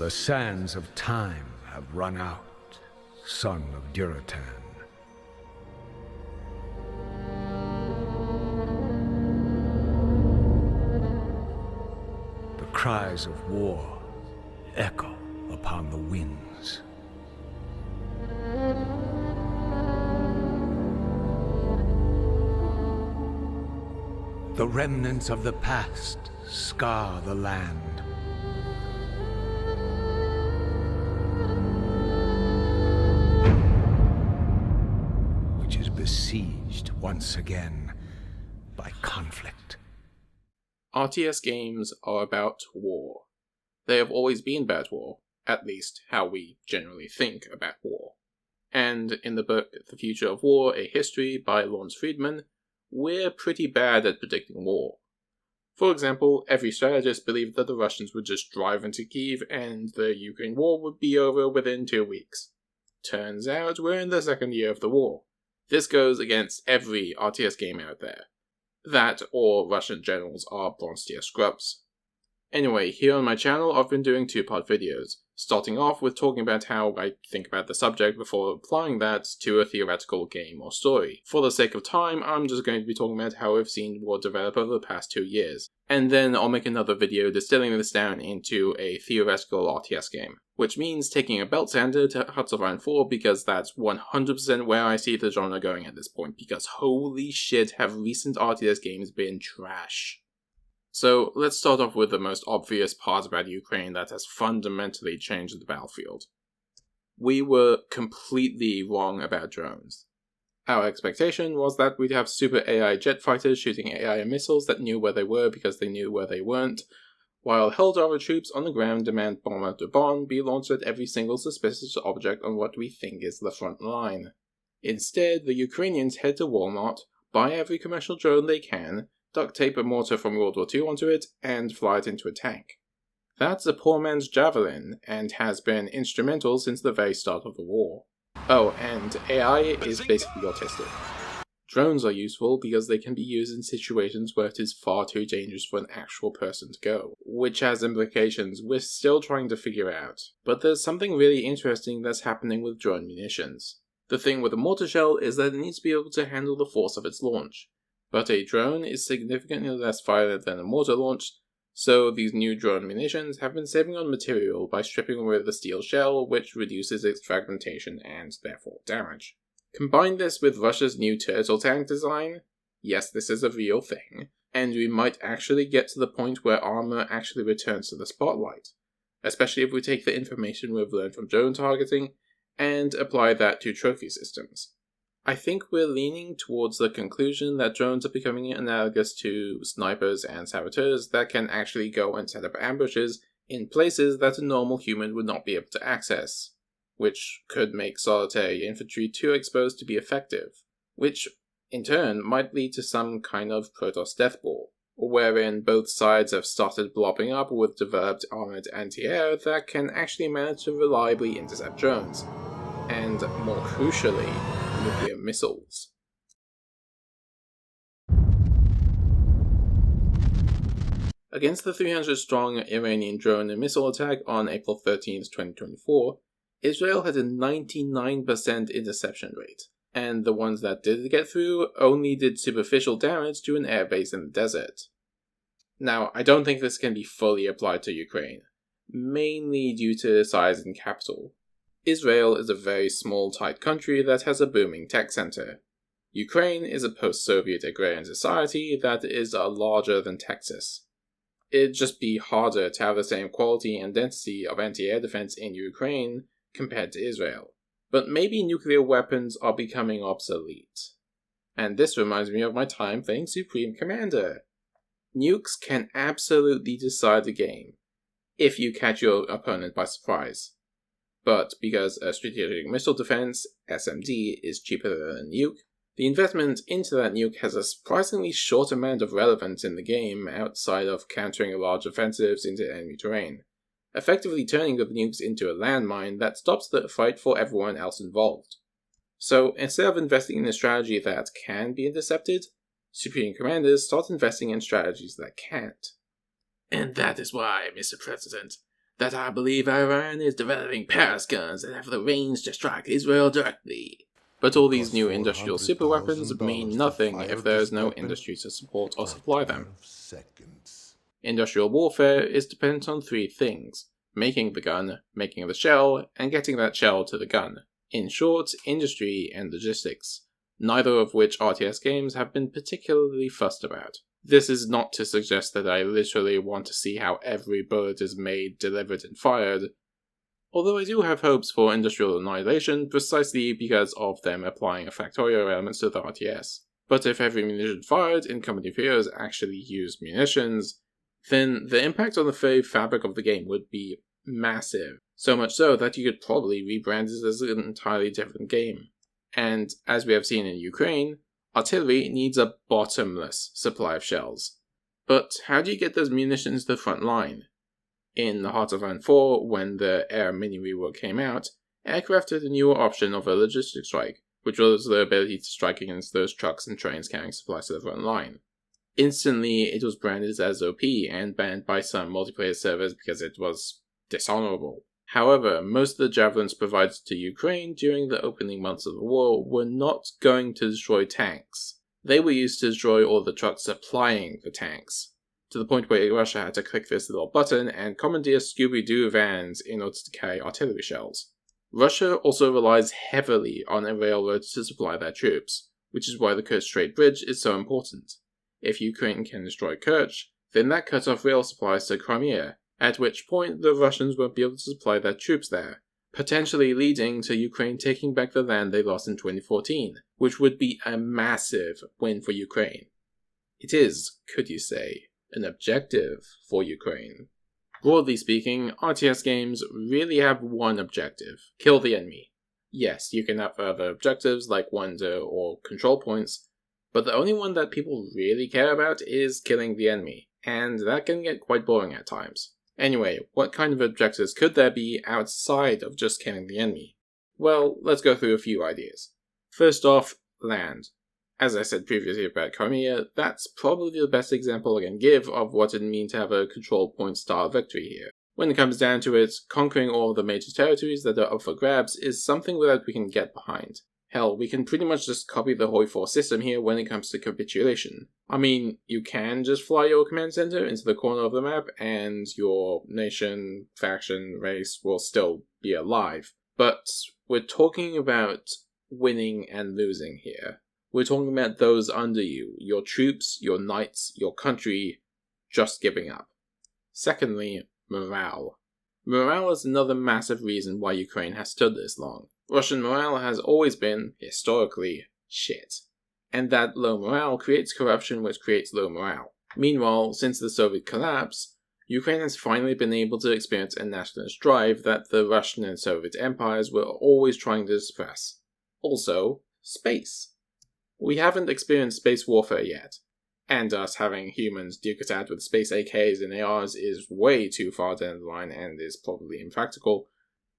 The sands of time have run out, son of Duratan. The cries of war echo upon the winds. The remnants of the past scar the land. Which is besieged once again by conflict. RTS games are about war. They have always been about war, at least how we generally think about war. And in the book The Future of War, A History by Lawrence Friedman, we're pretty bad at predicting war. For example, every strategist believed that the Russians would just drive into Kyiv and the Ukraine War would be over within 2 weeks. Turns out we're in the second year of the war. This goes against every RTS game out there. That or Russian generals are bronze tier scrubs. Anyway, here on my channel I've been doing 2-part videos, starting off with talking about how I think about the subject before applying that to a theoretical game or story. For the sake of time, I'm just going to be talking about how I've seen war develop over the past 2 years, and then I'll make another video distilling this down into a theoretical RTS game, which means taking a belt sander to Hearts of Iron 4 because that's 100% where I see the genre going at this point, because holy shit have recent RTS games been trash. So let's start off with the most obvious part about Ukraine that has fundamentally changed the battlefield. We were completely wrong about drones. Our expectation was that we'd have super AI jet fighters shooting AI missiles that knew where they were because they knew where they weren't, while Helldiver troops on the ground demand bomb after bomb be launched at every single suspicious object on what we think is the front line. Instead, the Ukrainians head to Walmart, buy every commercial drone they can, duct tape a mortar from World War II onto it, and fly it into a tank. That's a poor man's javelin, and has been instrumental since the very start of the war. Oh, and AI is basically autistic. Drones are useful because they can be used in situations where it is far too dangerous for an actual person to go, which has implications we're still trying to figure out. But there's something really interesting that's happening with drone munitions. The thing with a mortar shell is that it needs to be able to handle the force of its launch. But a drone is significantly less violent than a mortar launch, so these new drone munitions have been saving on material by stripping away the steel shell, which reduces its fragmentation and therefore damage. Combine this with Russia's new turtle tank design, yes, this is a real thing, and we might actually get to the point where armor actually returns to the spotlight, especially if we take the information we've learned from drone targeting and apply that to trophy systems. I think we're leaning towards the conclusion that drones are becoming analogous to snipers and saboteurs that can actually go and set up ambushes in places that a normal human would not be able to access, which could make solitary infantry too exposed to be effective, which in turn might lead to some kind of Protoss death ball, wherein both sides have started blobbing up with developed armored anti-air that can actually manage to reliably intercept drones, and more crucially, nuclear missiles. Against the 300-strong Iranian drone and missile attack on April 13, 2024, Israel had a 99% interception rate, and the ones that did get through only did superficial damage to an airbase in the desert. Now, I don't think this can be fully applied to Ukraine, mainly due to size and capital. Israel is a very small, tight country that has a booming tech center. Ukraine is a post-Soviet agrarian society that is larger than Texas. It'd just be harder to have the same quality and density of anti-air defense in Ukraine compared to Israel. But maybe nuclear weapons are becoming obsolete. And this reminds me of my time playing Supreme Commander. Nukes can absolutely decide the game, if you catch your opponent by surprise. But because a strategic missile defense, SMD, is cheaper than a nuke, the investment into that nuke has a surprisingly short amount of relevance in the game outside of countering large offensives into enemy terrain, effectively turning the nukes into a landmine that stops the fight for everyone else involved. So instead of investing in a strategy that can be intercepted, Supreme Commanders start investing in strategies that can't. And that is why, Mr. President, that I believe Iran is developing Paris guns that have the range to strike Israel directly. But all these new industrial superweapons mean nothing if there is no industry to support or supply them. Industrial warfare is dependent on three things: making the gun, making the shell, and getting that shell to the gun. In short, industry and logistics, neither of which RTS games have been particularly fussed about. This is not to suggest that I literally want to see how every bullet is made, delivered, and fired, although I do have hopes for industrial annihilation precisely because of them applying a factorial element to the RTS. But if every munition fired in Company of Heroes actually used munitions, then the impact on the very fabric of the game would be massive. So much so that you could probably rebrand it as an entirely different game. And as we have seen in Ukraine, artillery needs a bottomless supply of shells. But how do you get those munitions to the front line? In the Heart of Iron 4, when the Air Mini rework came out, aircraft had a newer option of a logistic strike, which was the ability to strike against those trucks and trains carrying supplies to the front line. Instantly, it was branded as OP and banned by some multiplayer servers because it was dishonorable. However, most of the javelins provided to Ukraine during the opening months of the war were not going to destroy tanks. They were used to destroy all the trucks supplying the tanks, to the point where Russia had to click this little button and commandeer Scooby-Doo vans in order to carry artillery shells. Russia also relies heavily on a railroad to supply their troops, which is why the Kerch Strait Bridge is so important. If Ukraine can destroy Kerch, then that cuts off rail supplies to Crimea, at which point the Russians won't be able to supply their troops there, potentially leading to Ukraine taking back the land they lost in 2014, which would be a massive win for Ukraine. It is, could you say, an objective for Ukraine. Broadly speaking, RTS games really have one objective: kill the enemy. Yes, you can have other objectives like wonder or control points, but the only one that people really care about is killing the enemy, and that can get quite boring at times. Anyway, what kind of objectives could there be outside of just killing the enemy? Well, let's go through a few ideas. First off, land. As I said previously about Crimea, that's probably the best example I can give of what it means to have a control point style victory here. When it comes down to it, conquering all of the major territories that are up for grabs is something that we can get behind. Hell, we can pretty much just copy the Hoi 4 system here when it comes to capitulation. I mean, you can just fly your command center into the corner of the map and your nation, faction, race will still be alive. But we're talking about winning and losing here. We're talking about those under you, your troops, your knights, your country, just giving up. Secondly, morale. Morale is another massive reason why Ukraine has stood this long. Russian morale has always been, historically, shit. And that low morale creates corruption, which creates low morale. Meanwhile, since the Soviet collapse, Ukraine has finally been able to experience a nationalist drive that the Russian and Soviet empires were always trying to suppress. Also, space. We haven't experienced space warfare yet, and us having humans duke it out with space AKs and ARs is way too far down the line and is probably impractical,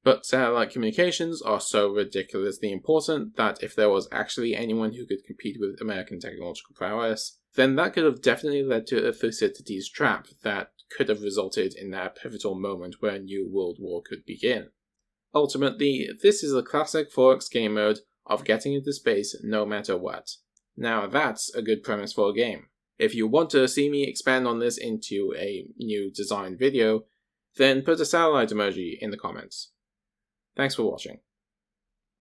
but satellite communications are so ridiculously important that if there was actually anyone who could compete with American technological prowess, then that could have definitely led to a Thucydides trap that could have resulted in that pivotal moment where a new world war could begin. Ultimately, this is a classic 4X game mode of getting into space no matter what. Now that's a good premise for a game. If you want to see me expand on this into a new design video, then put a satellite emoji in the comments. Thanks for watching.